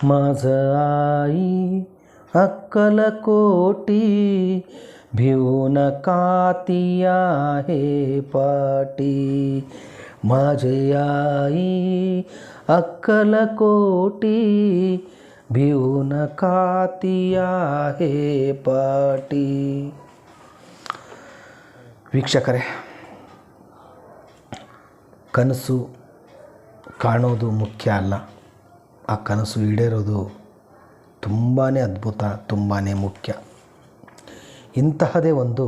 माझं आई अक्कलकोटी भिवून काती आहे पाटी. माझे आई अक्कलकोटी भिवून काती आहे पाटी. ವೀಕ್ಷಕರೇ, ಕನಸು ಕಾಣೋದು ಮುಖ್ಯ ಅಲ್ಲ, ಆ ಕನಸು ಈಡೇರೋದು ತುಂಬಾ ಅದ್ಭುತ, ತುಂಬಾ ಮುಖ್ಯ. ಇಂತಹದೇ ಒಂದು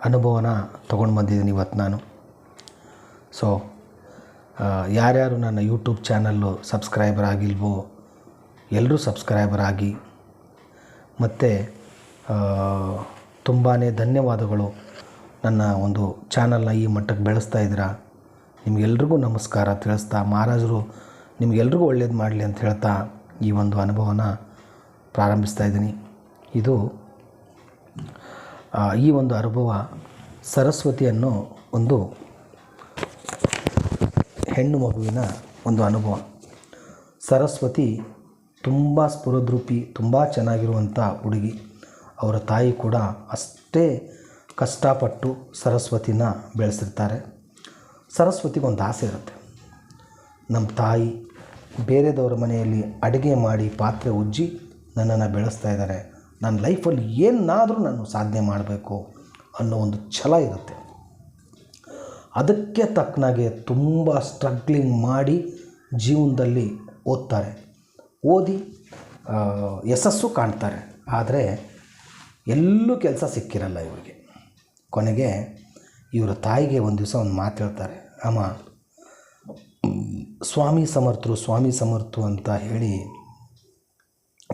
ಅನುಭವನ ತೊಗೊಂಡು ಬಂದಿದ್ದೀನಿ ಇವತ್ತು ನಾನು. ಸೊ ಯಾರ್ಯಾರು ನನ್ನ ಯೂಟ್ಯೂಬ್ ಚಾನಲ್ಲು ಸಬ್ಸ್ಕ್ರೈಬರ್ ಆಗಿಲ್ವೋ ಎಲ್ಲರೂ ಸಬ್ಸ್ಕ್ರೈಬರ್ ಆಗಿ. ಮತ್ತು ತುಂಬಾ ಧನ್ಯವಾದಗಳು ನನ್ನ ಒಂದು ಚಾನಲ್ನ ಈ ಮಟ್ಟಕ್ಕೆ ಬೆಳೆಸ್ತಾ ಇದ್ದೀರಾ. ನಿಮಗೆಲ್ರಿಗೂ ನಮಸ್ಕಾರ ತಿಳಿಸ್ತಾ, ಮಹಾರಾಜರು ನಿಮಗೆಲ್ರಿಗೂ ಒಳ್ಳೇದು ಮಾಡಲಿ ಅಂತ ಹೇಳ್ತಾ ಈ ಒಂದು ಅನುಭವನ ಪ್ರಾರಂಭಿಸ್ತಾ ಇದ್ದೀನಿ. ಇದು ಈ ಒಂದು ಅನುಭವ ಸರಸ್ವತಿ ಅನ್ನೋ ಒಂದು ಹೆಣ್ಣು ಮಗುವಿನ ಒಂದು ಅನುಭವ. ಸರಸ್ವತಿ ತುಂಬ ಸ್ಫುರದ್ರೂಪಿ, ತುಂಬ ಚೆನ್ನಾಗಿರುವಂಥ ಹುಡುಗಿ. ಅವರ ತಾಯಿ ಕೂಡ ಅಷ್ಟೇ ಕಷ್ಟಪಟ್ಟು ಸರಸ್ವತಿನ ಬೆಳೆಸಿರ್ತಾರೆ. ಸರಸ್ವತಿಗೊಂದು ಆಸೆ ಇರುತ್ತೆ, ನಮ್ಮ ತಾಯಿ ಬೇರೆದವರ ಮನೆಯಲ್ಲಿ ಅಡುಗೆ ಮಾಡಿ ಪಾತ್ರೆ ಉಜ್ಜಿ ನನ್ನನ್ನು ಬೆಳೆಸ್ತಾ ಇದ್ದಾರೆ, ನನ್ನ ಲೈಫಲ್ಲಿ ಏನಾದರೂ ನಾನು ಸಾಧನೆ ಮಾಡಬೇಕು ಅನ್ನೋ ಒಂದು ಛಲ ಇರುತ್ತೆ. ಅದಕ್ಕೆ ತಕ್ಕನಾಗೆ ತುಂಬ ಸ್ಟ್ರಗ್ಲಿಂಗ್ ಮಾಡಿ ಜೀವನದಲ್ಲಿ ಓದ್ತಾರೆ, ಓದಿ ಯಶಸ್ಸು ಕಾಣ್ತಾರೆ. ಆದರೆ ಎಲ್ಲೂ ಕೆಲಸ ಸಿಕ್ಕಿರಲ್ಲ ಇವರಿಗೆ. ಕೊನೆಗೆ ಇವರ ತಾಯಿಗೆ ಒಂದು ದಿವಸ ಒಂದು ಮಾತು ಹೇಳ್ತಾರೆ, ಅಮ್ಮ ಸ್ವಾಮಿ ಸಮರ್ಥರು ಅಂತ ಹೇಳಿ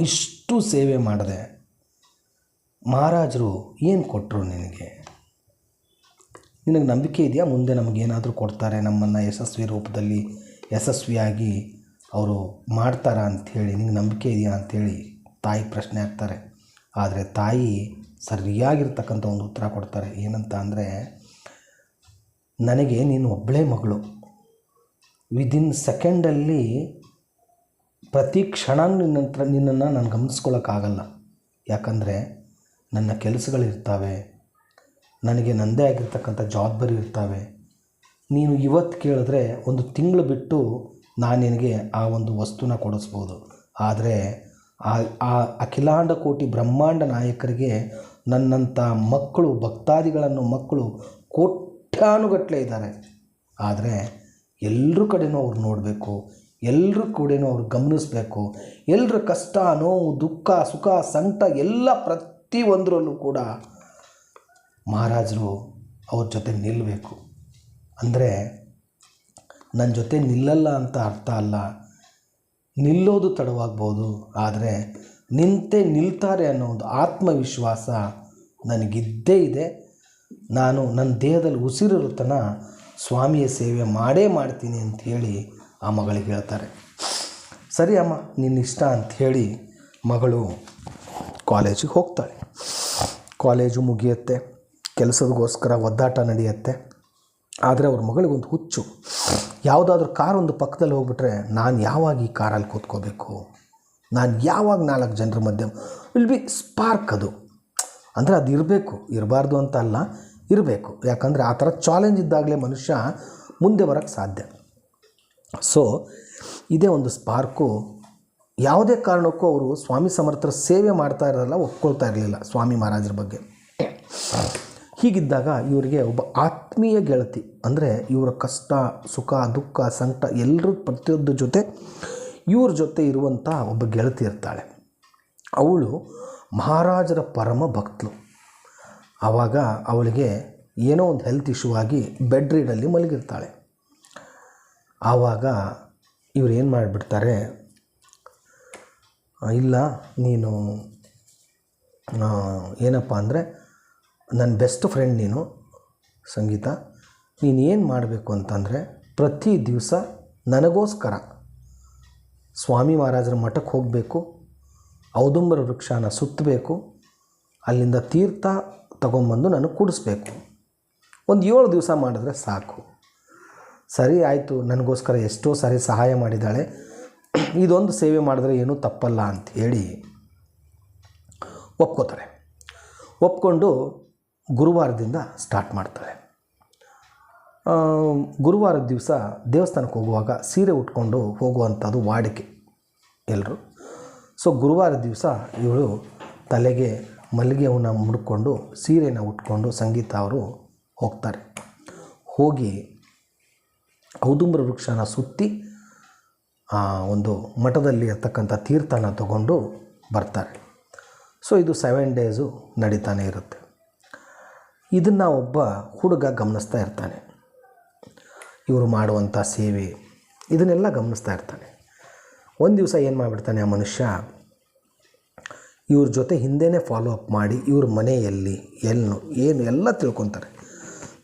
ಇಷ್ಟು ಸೇವೆ ಮಾಡಿದೆ, ಮಹಾರಾಜರು ಏನು ಕೊಟ್ಟರು ನಿನಗೆ ನಂಬಿಕೆ ಇದೆಯಾ ಮುಂದೆ ನಮಗೇನಾದರೂ ಕೊಡ್ತಾರೆ, ನಮ್ಮನ್ನು ಯಶಸ್ವಿ ರೂಪದಲ್ಲಿ ಯಶಸ್ವಿಯಾಗಿ ಅವರು ಮಾಡ್ತಾರಾ ಅಂಥೇಳಿ ನಿನಗೆ ನಂಬಿಕೆ ಇದೆಯಾ ಅಂಥೇಳಿ ತಾಯಿ ಪ್ರಶ್ನೆ ಹಾಕ್ತಾರೆ. ಆದರೆ ತಾಯಿ ಸರಿಯಾಗಿರ್ತಕ್ಕಂಥ ಒಂದು ಉತ್ತರ ಕೊಡ್ತಾರೆ. ಏನಂತ ಅಂದರೆ, ನನಗೆ ನೀನು ಒಬ್ಬಳೇ ಮಗಳು, ವಿದಿನ್ ಸೆಕೆಂಡಲ್ಲಿ ಪ್ರತಿ ಕ್ಷಣ ನಿನ್ನನ್ನು ನಾನು ಗಮನಿಸ್ಕೊಳ್ಳೋಕ್ಕಾಗಲ್ಲ. ಯಾಕಂದರೆ ನನ್ನ ಕೆಲಸಗಳಿರ್ತವೆ, ನನಗೆ ನನ್ನದೇ ಆಗಿರ್ತಕ್ಕಂಥ ಜವಾಬ್ದಾರಿ ಇರ್ತವೆ. ನೀನು ಇವತ್ತು ಕೇಳಿದ್ರೆ ಒಂದು ತಿಂಗಳು ಬಿಟ್ಟು ನಾನು ನಿನಗೆ ಆ ಒಂದು ವಸ್ತುನ ಕೊಡಿಸ್ಬೋದು. ಆದರೆ ಆ ಅಖಿಲಾಂಡ ಕೋಟಿ ಬ್ರಹ್ಮಾಂಡ ನಾಯಕರಿಗೆ ನನ್ನಂಥ ಮಕ್ಕಳು, ಭಕ್ತಾದಿಗಳನ್ನು ಮಕ್ಕಳು ಕೋಟ್ಯಾನುಗಟ್ಟಲೆ ಇದ್ದಾರೆ. ಆದರೆ ಎಲ್ಲರ ಕಡೆನೂ ಅವ್ರು ನೋಡಬೇಕು, ಎಲ್ಲರ ಕಡೆನೂ ಅವ್ರು ಗಮನಿಸಬೇಕು. ಎಲ್ಲರ ಕಷ್ಟ, ನೋವು, ದುಃಖ, ಸುಖ, ಸಂಕಟ ಎಲ್ಲ ಪ್ರತಿಯೊಂದರಲ್ಲೂ ಕೂಡ ಮಹಾರಾಜರು ಅವ್ರ ಜೊತೆ ನಿಲ್ಲಬೇಕು. ಅಂದರೆ ನನ್ನ ಜೊತೆ ನಿಲ್ಲಲ್ಲ ಅಂತ ಅರ್ಥ ಅಲ್ಲ, ನಿಲ್ಲೋದು ತಡವಾಗ್ಬೋದು, ಆದರೆ ನಿಲ್ತಾರೆ ಅನ್ನೋ ಒಂದು ಆತ್ಮವಿಶ್ವಾಸ ನನಗಿದ್ದೇ ಇದೆ. ನಾನು ನನ್ನ ದೇಹದಲ್ಲಿ ಉಸಿರಿರೋ ತನಕ ಸ್ವಾಮಿಯ ಸೇವೆ ಮಾಡೇ ಮಾಡ್ತೀನಿ ಅಂಥೇಳಿ ಆ ಮಗಳಿಗೆ ಹೇಳ್ತಾರೆ. ಸರಿ ಅಮ್ಮ, ನಿನ್ನ ಇಷ್ಟ ಅಂಥೇಳಿ ಮಗಳು ಕಾಲೇಜಿಗೆ ಹೋಗ್ತಾಳೆ. ಕಾಲೇಜು ಮುಗಿಯುತ್ತೆ, ಕೆಲಸದಗೋಸ್ಕರ ಒದ್ದಾಟ ನಡೆಯುತ್ತೆ. ಆದರೆ ಅವ್ರ ಮಗಳಿಗೊಂದು ಹುಚ್ಚು, ಯಾವುದಾದ್ರೂ ಕಾರೊಂದು ಪಕ್ಕದಲ್ಲಿ ಹೋಗ್ಬಿಟ್ರೆ ನಾನು ಯಾವಾಗ ಈ ಕಾರಲ್ಲಿ ಕೂತ್ಕೋಬೇಕು, ನಾನು ಯಾವಾಗ 4 ಜನರ ಮಧ್ಯೆ ವಿಲ್ ಬಿ ಸ್ಪಾರ್ಕ್. ಅದು ಅಂದರೆ ಅದು ಇರಬೇಕು, ಇರಬಾರ್ದು ಅಂತ ಅಲ್ಲ, ಇರಬೇಕು. ಯಾಕಂದರೆ ಆ ಥರ ಚಾಲೆಂಜ್ ಇದ್ದಾಗಲೇ ಮನುಷ್ಯ ಮುಂದೆ ಬರೋಕ್ಕೆ ಸಾಧ್ಯ. ಸೊ ಇದೇ ಒಂದು ಸ್ಪಾರ್ಕು. ಯಾವುದೇ ಕಾರಣಕ್ಕೂ ಅವರು ಸ್ವಾಮಿ ಸಮರ್ಥರ ಸೇವೆ ಮಾಡ್ತಾ ಇರೋಲ್ಲ, ಒಪ್ಕೊಳ್ತಾ ಇರಲಿಲ್ಲ ಸ್ವಾಮಿ ಮಹಾರಾಜರ ಬಗ್ಗೆ. ಹೀಗಿದ್ದಾಗ ಇವರಿಗೆ ಒಬ್ಬ ಆತ್ಮೀಯ ಗೆಳತಿ, ಅಂದರೆ ಇವರ ಕಷ್ಟ, ಸುಖ, ದುಃಖ, ಸಂಕಟ ಎಲ್ಲರೂ ಪ್ರತಿಯೊಂದು ಜೊತೆ ಇವ್ರ ಜೊತೆ ಇರುವಂಥ ಒಬ್ಬ ಗೆಳತಿ ಇರ್ತಾಳೆ. ಅವಳು ಮಹಾರಾಜರ ಪರಮ ಭಕ್ತಳು. ಆವಾಗ ಅವಳಿಗೆ ಏನೋ ಒಂದು ಹೆಲ್ತ್ ಇಶ್ಯೂ ಆಗಿ ಬೆಡ್ ರೀಡಲ್ಲಿ ಮಲಗಿರ್ತಾಳೆ. ಆವಾಗ ಇವ್ರು ಏನು ಮಾಡಿಬಿಡ್ತಾರೆ, ಇಲ್ಲ ನೀನು ಏನಪ್ಪ ಅಂದರೆ ನನ್ನ ಬೆಸ್ಟ್ ಫ್ರೆಂಡ್ ನೀನು ಸಂಗೀತ, ನೀನು ಏನು ಮಾಡಬೇಕು ಅಂತಂದರೆ ಪ್ರತಿ ದಿವಸ ನನಗೋಸ್ಕರ ಸ್ವಾಮಿ ಮಹಾರಾಜರ ಮಠಕ್ಕೆ ಹೋಗಬೇಕು, ಔದುಂಬರ ವೃಕ್ಷನ ಸುತ್ತಬೇಕು, ಅಲ್ಲಿಂದ ತೀರ್ಥ ತಗೊಂಬಂದು ನನಗೆ ಕುಡಿಸ್ಬೇಕು. ಒಂದು 7 ದಿವಸ ಮಾಡಿದ್ರೆ ಸಾಕು. ಸರಿ ಆಯಿತು, ನನಗೋಸ್ಕರ ಎಷ್ಟೋ ಸಾರಿ ಸಹಾಯ ಮಾಡಿದ್ದಾಳೆ, ಇದೊಂದು ಸೇವೆ ಮಾಡಿದ್ರೆ ಏನೂ ತಪ್ಪಲ್ಲ ಅಂಥೇಳಿ ಒಪ್ಕೋತಾರೆ. ಒಪ್ಕೊಂಡು ಗುರುವಾರದಿಂದ ಸ್ಟಾರ್ಟ್ ಮಾಡ್ತಾರೆ. ಗುರುವಾರದ ದಿವಸ ದೇವಸ್ಥಾನಕ್ಕೆ ಹೋಗುವಾಗ ಸೀರೆ ಉಟ್ಕೊಂಡು ಹೋಗುವಂಥದ್ದು ವಾಡಿಕೆ ಎಲ್ಲರೂ. ಸೊ ಗುರುವಾರದ ದಿವಸ ಇವಳು ತಲೆಗೆ ಮಲ್ಲಿಗೆ ಹೂವನ್ನ ಮುಡ್ಕೊಂಡು ಸೀರೆನ ಉಟ್ಕೊಂಡು ಸಂಗೀತ ಅವರು ಹೋಗ್ತಾರೆ. ಹೋಗಿ ಔದುಂಬರ ವೃಕ್ಷನ ಸುತ್ತಿ ಒಂದು ಮಠದಲ್ಲಿ ಇರ್ತಕ್ಕಂಥ ತೀರ್ಥನ ತಗೊಂಡು ಬರ್ತಾರೆ. ಸೊ ಇದು 7 ಡೇಸು ನಡೀತಾನೆ ಇರುತ್ತೆ. ಇದನ್ನು ಒಬ್ಬ ಹುಡುಗ ಗಮನಿಸ್ತಾ ಇರ್ತಾನೆ. ಇವರು ಮಾಡುವಂಥ ಸೇವೆ ಇದನ್ನೆಲ್ಲ ಗಮನಿಸ್ತಾ ಇರ್ತಾನೆ. ಒಂದು ದಿವಸ ಏನು ಮಾಡಿಬಿಡ್ತಾನೆ ಆ ಮನುಷ್ಯ, ಇವ್ರ ಜೊತೆ ಹಿಂದೆಯೇ ಫಾಲೋ ಅಪ್ ಮಾಡಿ ಇವ್ರ ಮನೆಯಲ್ಲಿ ಏನು ಎಲ್ಲ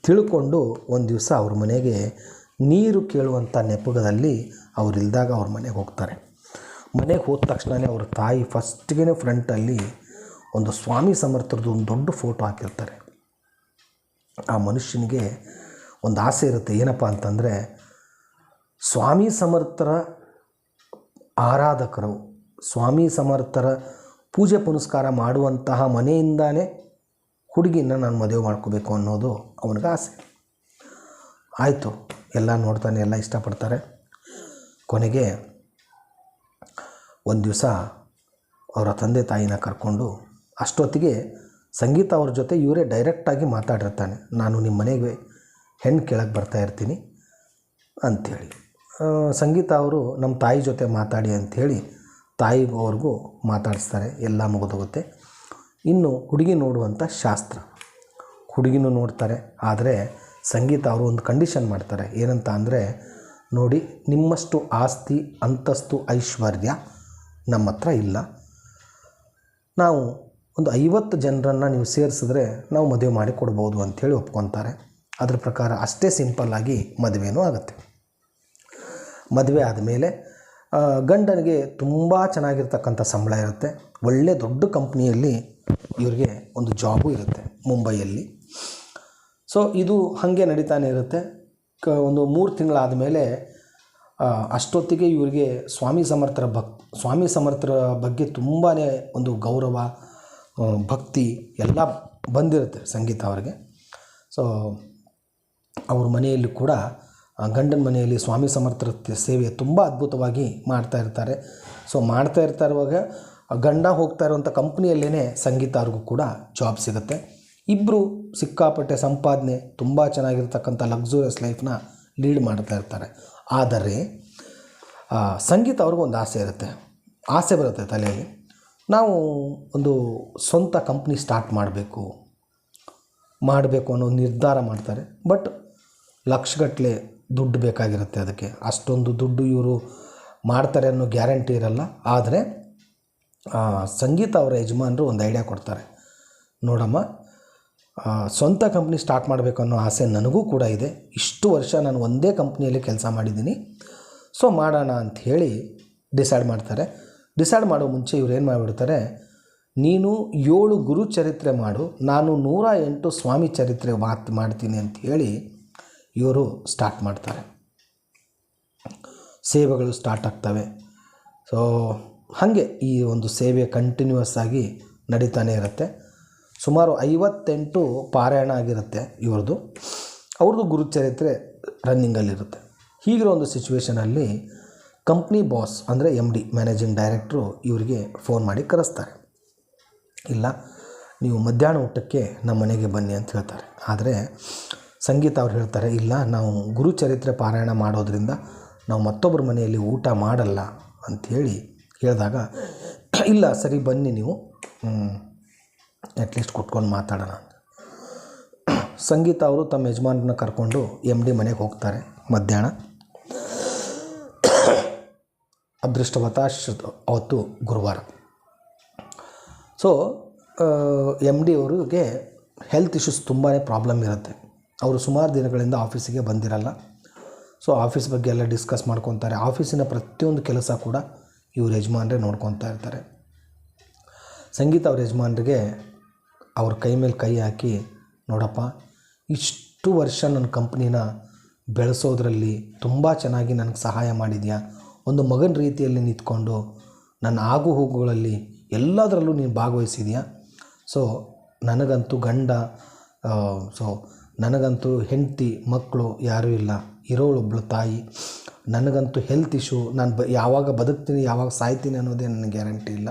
ತಿಳ್ಕೊಂಡು ಒಂದು ದಿವಸ ಅವ್ರ ಮನೆಗೆ ನೀರು ಕೇಳುವಂಥ ನೆಪದಲ್ಲಿ ಅವರಿಲ್ದಾಗ ಅವ್ರ ಮನೆಗೆ ಹೋಗ್ತಾರೆ. ಮನೆಗೆ ಹೋದ ತಕ್ಷಣವೇ ಅವ್ರ ತಾಯಿ ಫಸ್ಟ್ಗೆ ಫ್ರಂಟಲ್ಲಿ ಒಂದು ಸ್ವಾಮಿ ಸಮರ್ಥರದ್ದು ಒಂದು ದೊಡ್ಡ ಫೋಟೋ ಹಾಕಿರ್ತಾರೆ. ಆ ಮನುಷ್ಯನಿಗೆ ಒಂದು ಆಸೆ ಇರುತ್ತೆ, ಏನಪ್ಪ ಅಂತಂದರೆ ಸ್ವಾಮಿ ಸಮರ್ಥರ ಆರಾಧಕರು, ಸ್ವಾಮಿ ಸಮರ್ಥರ ಪೂಜೆ ಪುನಸ್ಕಾರ ಮಾಡುವಂತಹ ಮನೆಯಿಂದಾನೇ ಹುಡುಗಿನ ನಾನು ಮದುವೆ ಮಾಡ್ಕೋಬೇಕು ಅನ್ನೋದು ಅವನಿಗೆ ಆಸೆ. ಆಯಿತು, ಎಲ್ಲ ನೋಡ್ತಾನೆ, ಎಲ್ಲ ಇಷ್ಟಪಡ್ತಾರೆ. ಕೊನೆಗೆ ಒಂದು ದಿವಸ ಅವರ ತಂದೆ ತಾಯಿನ ಕರ್ಕೊಂಡು, ಅಷ್ಟೊತ್ತಿಗೆ ಸಂಗೀತ ಅವ್ರ ಜೊತೆ ಇವರೇ ಡೈರೆಕ್ಟಾಗಿ ಮಾತಾಡಿರ್ತಾನೆ, ನಾನು ನಿಮ್ಮ ಮನೆಗೆ ಹೆಣ್ಣು ಕೇಳಕ್ಕೆ ಬರ್ತಾ ಇರ್ತೀನಿ ಅಂಥೇಳಿ. ಸಂಗೀತ ಅವರು ನಮ್ಮ ತಾಯಿ ಜೊತೆ ಮಾತಾಡಿ ಅಂಥೇಳಿ ತಾಯಿಗವ್ರಿಗೂ ಮಾತಾಡಿಸ್ತಾರೆ. ಎಲ್ಲ ಮುಗಿದೋಗುತ್ತೆ. ಇನ್ನು ಹುಡುಗಿ ನೋಡುವಂಥ ಶಾಸ್ತ್ರ, ಹುಡುಗಿನೂ ನೋಡ್ತಾರೆ. ಆದರೆ ಸಂಗೀತ ಅವರು ಒಂದು ಕಂಡೀಷನ್ ಮಾಡ್ತಾರೆ, ಏನಂತ ಅಂದರೆ, ನೋಡಿ ನಿಮ್ಮಷ್ಟು ಆಸ್ತಿ ಅಂತಸ್ತು ಐಶ್ವರ್ಯ ನಮ್ಮ ಹತ್ರ ಇಲ್ಲ, ನಾವು ಒಂದು 50 ಜನರನ್ನು ನೀವು ಸೇರಿಸಿದ್ರೆ ನಾವು ಮದುವೆ ಮಾಡಿ ಕೊಡ್ಬೋದು ಅಂಥೇಳಿ ಒಪ್ಕೊತಾರೆ. ಅದ್ರ ಪ್ರಕಾರ ಅಷ್ಟೇ ಸಿಂಪಲ್ಲಾಗಿ ಮದುವೆನೂ ಆಗುತ್ತೆ. ಮದುವೆ ಆದಮೇಲೆ ಗಂಡನಿಗೆ ತುಂಬ ಚೆನ್ನಾಗಿರ್ತಕ್ಕಂಥ ಸಂಬಳ ಇರುತ್ತೆ. ಒಳ್ಳೆ ದೊಡ್ಡ ಕಂಪ್ನಿಯಲ್ಲಿ ಇವ್ರಿಗೆ ಒಂದು ಜಾಬು ಇರುತ್ತೆ ಮುಂಬೈಯಲ್ಲಿ. ಸೊ ಇದು ಹಾಗೆ ನಡೀತಾನೆ ಇರುತ್ತೆ. ಒಂದು 3 ತಿಂಗಳಾದ ಮೇಲೆ ಅಷ್ಟೊತ್ತಿಗೆ ಇವರಿಗೆ ಸ್ವಾಮಿ ಸಮರ್ಥರ ಬಗ್ಗೆ ತುಂಬಾ ಒಂದು ಗೌರವ ಭಕ್ತಿ ಎಲ್ಲ ಬಂದಿರುತ್ತೆ ಸಂಗೀತ ಅವರಿಗೆ. ಸೊ ಅವ್ರ ಮನೆಯಲ್ಲಿ ಕೂಡ ಗಂಡನ ಮನೆಯಲ್ಲಿ ಸ್ವಾಮಿ ಸಮರ್ಥರ ಸೇವೆ ತುಂಬ ಅದ್ಭುತವಾಗಿ ಮಾಡ್ತಾ ಇರ್ತಾರೆ. ಸೊ ಮಾಡ್ತಾ ಇರುವಾಗ ಗಂಡ ಹೋಗ್ತಾ ಇರುವಂಥ ಕಂಪ್ನಿಯಲ್ಲೇ ಸಂಗೀತ ಅವ್ರಿಗೂ ಕೂಡ ಜಾಬ್ ಸಿಗುತ್ತೆ. ಇಬ್ಬರು ಸಿಕ್ಕಾಪಟ್ಟೆ ಸಂಪಾದನೆ, ತುಂಬ ಚೆನ್ನಾಗಿರ್ತಕ್ಕಂಥ ಲಕ್ಸುರಿಯಸ್ ಲೈಫ್ನ ಲೀಡ್ ಮಾಡ್ತಾ ಇರ್ತಾರೆ. ಆದರೆ ಸಂಗೀತ ಅವ್ರಿಗೂ ಒಂದು ಆಸೆ ಬರುತ್ತೆ ತಲೆಯಲ್ಲಿ, ನಾವು ಒಂದು ಸ್ವಂತ ಕಂಪ್ನಿ ಸ್ಟಾರ್ಟ್ ಮಾಡಬೇಕು ಅನ್ನೋ ನಿರ್ಧಾರ ಮಾಡ್ತಾರೆ. ಬಟ್ ಲಕ್ಷಗಟ್ಟಲೆ ದುಡ್ಡು ಬೇಕಾಗಿರುತ್ತೆ ಅದಕ್ಕೆ. ಅಷ್ಟೊಂದು ದುಡ್ಡು ಇವರು ಮಾಡ್ತಾರೆ ಅನ್ನೋ ಗ್ಯಾರಂಟಿ ಇರಲ್ಲ. ಆದರೆ ಸಂಗೀತ ಅವರ ಯಜಮಾನರು ಒಂದು ಐಡಿಯಾ ಕೊಡ್ತಾರೆ, ನೋಡಮ್ಮ, ಸ್ವಂತ ಕಂಪ್ನಿ ಸ್ಟಾರ್ಟ್ ಮಾಡಬೇಕು ಅನ್ನೋ ಆಸೆ ನನಗೂ ಕೂಡ ಇದೆ. ಇಷ್ಟು ವರ್ಷ ನಾನು ಒಂದೇ ಕಂಪ್ನಿಯಲ್ಲಿ ಕೆಲಸ ಮಾಡಿದ್ದೀನಿ, ಸೊ ಮಾಡೋಣ ಅಂಥೇಳಿ ಡಿಸೈಡ್ ಮಾಡ್ತಾರೆ. ಡಿಸೈಡ್ ಮಾಡೋ ಮುಂಚೆ ಇವ್ರು ಏನು ಮಾಡಿಬಿಡ್ತಾರೆ, ನೀನು 7 ಗುರು ಚರಿತ್ರೆ ಮಾಡು, ನಾನು 108 ಸ್ವಾಮಿ ಚರಿತ್ರೆ ಮಾಡ್ತೀನಿ ಅಂಥೇಳಿ ಇವರು ಸ್ಟಾರ್ಟ್ ಮಾಡ್ತಾರೆ. ಸೇವೆಗಳು ಸ್ಟಾರ್ಟ್ ಆಗ್ತವೆ. ಸೊ ಹಾಗೆ ಈ ಒಂದು ಸೇವೆ ಕಂಟಿನ್ಯೂಯಸ್ ಆಗಿ ನಡೀತಾನೆ ಇರುತ್ತೆ. ಸುಮಾರು 58 ಪಾರಾಯಣ ಆಗಿರುತ್ತೆ ಇವ್ರದ್ದು. ಅವ್ರದ್ದು ಗುರುಚರಿತ್ರೆ ರನ್ನಿಂಗಲ್ಲಿರುತ್ತೆ. ಹೀಗಿರೋ ಒಂದು ಸಿಚುವೇಷನಲ್ಲಿ ಕಂಪ್ನಿ ಬಾಸ್ ಅಂದರೆ MD ಮ್ಯಾನೇಜಿಂಗ್ ಡೈರೆಕ್ಟ್ರು ಇವರಿಗೆ ಫೋನ್ ಮಾಡಿ ಕರೆಸ್ತಾರೆ. ಇಲ್ಲ, ನೀವು ಮಧ್ಯಾಹ್ನ ಊಟಕ್ಕೆ ನಮ್ಮ ಮನೆಗೆ ಬನ್ನಿ ಅಂತ ಹೇಳ್ತಾರೆ. ಆದರೆ ಸಂಗೀತ ಅವ್ರು ಹೇಳ್ತಾರೆ, ಇಲ್ಲ, ನಾವು ಗುರುಚರಿತ್ರೆ ಪಾರಾಯಣ ಮಾಡೋದ್ರಿಂದ ನಾವು ಮತ್ತೊಬ್ಬರ ಮನೆಯಲ್ಲಿ ಊಟ ಮಾಡಲ್ಲ ಅಂಥೇಳಿ ಹೇಳಿದಾಗ, ಇಲ್ಲ ಸರಿ ಬನ್ನಿ, ನೀವು ಅಟ್ಲೀಸ್ಟ್ ಕುತ್ಕೊಂಡು ಮಾತಾಡೋಣ ಅಂತ ಸಂಗೀತ ಅವರು ತಮ್ಮ ಯಜಮಾನರನ್ನ ಕರ್ಕೊಂಡು MD ಮನೆಗೆ ಹೋಗ್ತಾರೆ ಮಧ್ಯಾಹ್ನ. ಅದೃಷ್ಟವತಾಶ್ ಅವತ್ತು ಗುರುವಾರ. ಸೊ MD ಅವರಿಗೆ ಹೆಲ್ತ್ ಇಶ್ಯೂಸ್ ತುಂಬಾ ಪ್ರಾಬ್ಲಮ್ ಇರುತ್ತೆ. ಅವರು ಸುಮಾರು ದಿನಗಳಿಂದ ಆಫೀಸಿಗೆ ಬಂದಿರಲ್ಲ. ಸೊ ಆಫೀಸ್ ಬಗ್ಗೆ ಎಲ್ಲ ಡಿಸ್ಕಸ್ ಮಾಡ್ಕೊತಾರೆ. ಆಫೀಸಿನ ಪ್ರತಿಯೊಂದು ಕೆಲಸ ಕೂಡ ಇವ್ರ ಯಜಮಾನರೇ ನೋಡ್ಕೊತಾ ಇರ್ತಾರೆ. ಸಂಗೀತ ಅವ್ರ ಯಜಮಾನರಿಗೆ ಅವ್ರ ಕೈ ಮೇಲೆ ಕೈ ಹಾಕಿ, ನೋಡಪ್ಪ, ಇಷ್ಟು ವರ್ಷ ನನ್ನ ಕಂಪ್ನಿನ ಬೆಳೆಸೋದ್ರಲ್ಲಿ ತುಂಬ ಚೆನ್ನಾಗಿ ನನಗೆ ಸಹಾಯ ಮಾಡಿದ್ಯಾ, ಒಂದು ಮಗನ ರೀತಿಯಲ್ಲಿ ನಿಂತ್ಕೊಂಡು ನನ್ನ ಆಗು ಹೋಗುಗಳಲ್ಲಿ ಎಲ್ಲದರಲ್ಲೂ ನೀನು ಭಾಗವಹಿಸಿದೆಯಾ. ಸೊ ನನಗಂತೂ ನನಗಂತೂ ಹೆಂಡತಿ ಮಕ್ಕಳು ಯಾರೂ ಇಲ್ಲ, ಇರೋಳೊಬ್ಬಳು ತಾಯಿ. ನನಗಂತೂ ಹೆಲ್ತ್ ಇಶ್ಯೂ, ನಾನು ಯಾವಾಗ ಬದುಕ್ತೀನಿ ಯಾವಾಗ ಸಾಯ್ತೀನಿ ಅನ್ನೋದೇ ನನಗೆ ಗ್ಯಾರಂಟಿ ಇಲ್ಲ.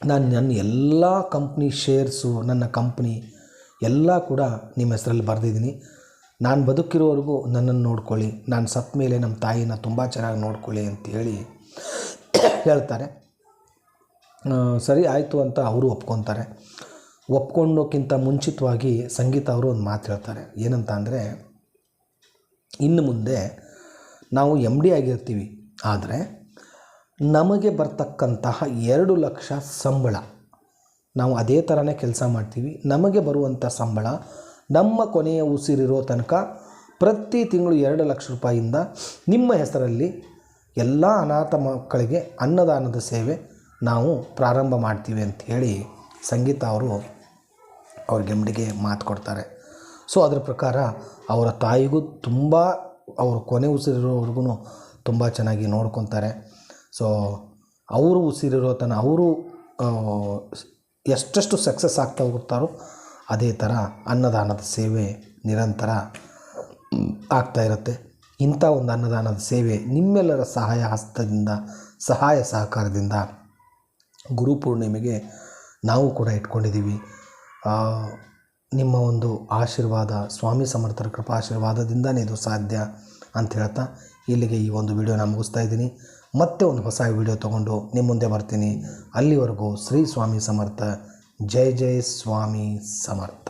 ನಾನು ನನ್ನ ಎಲ್ಲ ಕಂಪ್ನಿ ಶೇರ್ಸು, ನನ್ನ ಕಂಪ್ನಿ ಎಲ್ಲ ಕೂಡ ನಿಮ್ಮ ಹೆಸರಲ್ಲಿ ಬರೆದಿದ್ದೀನಿ. ನಾನು ಬದುಕಿರೋವರೆಗೂ ನನ್ನನ್ನು ನೋಡ್ಕೊಳ್ಳಿ, ನಾನು ಸತ್ತ ಮೇಲೆ ನಮ್ಮ ತಾಯಿನ ತುಂಬ ಚೆನ್ನಾಗಿ ನೋಡ್ಕೊಳ್ಳಿ ಅಂತೇಳಿ ಹೇಳ್ತಾರೆ. ಸರಿ ಆಯಿತು ಅಂತ ಅವರು ಒಪ್ಕೊತಾರೆ. ಒಪ್ಕೊಂಡೋಕ್ಕಿಂತ ಮುಂಚಿತವಾಗಿ ಸಂಗೀತ ಅವರು ಒಂದು ಮಾತು ಹೇಳ್ತಾರೆ. ಏನಂತ ಅಂದರೆ, ಇನ್ನು ಮುಂದೆ ನಾವು MD ಆಗಿರ್ತೀವಿ, ಆದರೆ ನಮಗೆ ಬರ್ತಕ್ಕಂತಹ 2 ಲಕ್ಷ ಸಂಬಳ, ನಾವು ಅದೇ ಥರನೇ ಕೆಲಸ ಮಾಡ್ತೀವಿ. ನಮಗೆ ಬರುವಂಥ ಸಂಬಳ ನಮ್ಮ ಕೊನೆಯ ಉಸಿರಿರೋ ತನಕ ಪ್ರತಿ ತಿಂಗಳು 2 ಲಕ್ಷ ರೂಪಾಯಿಯಿಂದ ನಿಮ್ಮ ಹೆಸರಲ್ಲಿ ಎಲ್ಲ ಅನಾಥ ಮಕ್ಕಳಿಗೆ ಅನ್ನದಾನದ ಸೇವೆ ನಾವು ಪ್ರಾರಂಭ ಮಾಡ್ತೀವಿ ಅಂಥೇಳಿ ಸಂಗೀತ ಅವರು ಅವ್ರಿಗೆ MDಗೆ ಮಾತು ಕೊಡ್ತಾರೆ. ಸೊ ಅದರ ಪ್ರಕಾರ ಅವರ ತಾಯಿಗೂ ತುಂಬ, ಅವ್ರ ಕೊನೆ ಉಸಿರಿರೋವರೆಗೂ ತುಂಬ ಚೆನ್ನಾಗಿ ನೋಡ್ಕೊತಾರೆ. ಸೊ ಅವರು ಉಸಿರಿರೋ ತನಕ ಅವರು ಎಷ್ಟೆಷ್ಟು ಸಕ್ಸಸ್ ಆಗ್ತಾ ಹೋಗ್ತಾರೋ ಅದೇ ಥರ ಅನ್ನದಾನದ ಸೇವೆ ನಿರಂತರ ಆಗ್ತಾ ಇರುತ್ತೆ. ಇಂಥ ಒಂದು ಅನ್ನದಾನದ ಸೇವೆ ನಿಮ್ಮೆಲ್ಲರ ಸಹಾಯ ಸಹಕಾರದಿಂದ ಗುರುಪೂರ್ಣಿಮೆಗೆ ನಾವು ಕೂಡ ಇಟ್ಕೊಂಡಿದ್ದೀವಿ. ನಿಮ್ಮ ಒಂದು ಆಶೀರ್ವಾದ, ಸ್ವಾಮಿ ಸಮರ್ಥರ ಕೃಪಾಶೀರ್ವಾದದಿಂದನೇ ಇದು ಸಾಧ್ಯ ಅಂತ ಹೇಳ್ತಾ ಇಲ್ಲಿಗೆ ಈ ಒಂದು ವಿಡಿಯೋನ ಮುಗಿಸ್ತಾ ಇದ್ದೀನಿ. ಮತ್ತೆ ಒಂದು ಹೊಸ ವಿಡಿಯೋ ತೊಗೊಂಡು ನಿಮ್ಮ ಮುಂದೆ ಬರ್ತೀನಿ. ಅಲ್ಲಿವರೆಗೂ ಶ್ರೀ ಸ್ವಾಮಿ ಸಮರ್ಥ. ಜೈ ಜೈ ಸ್ವಾಮಿ ಸಮರ್ಥ.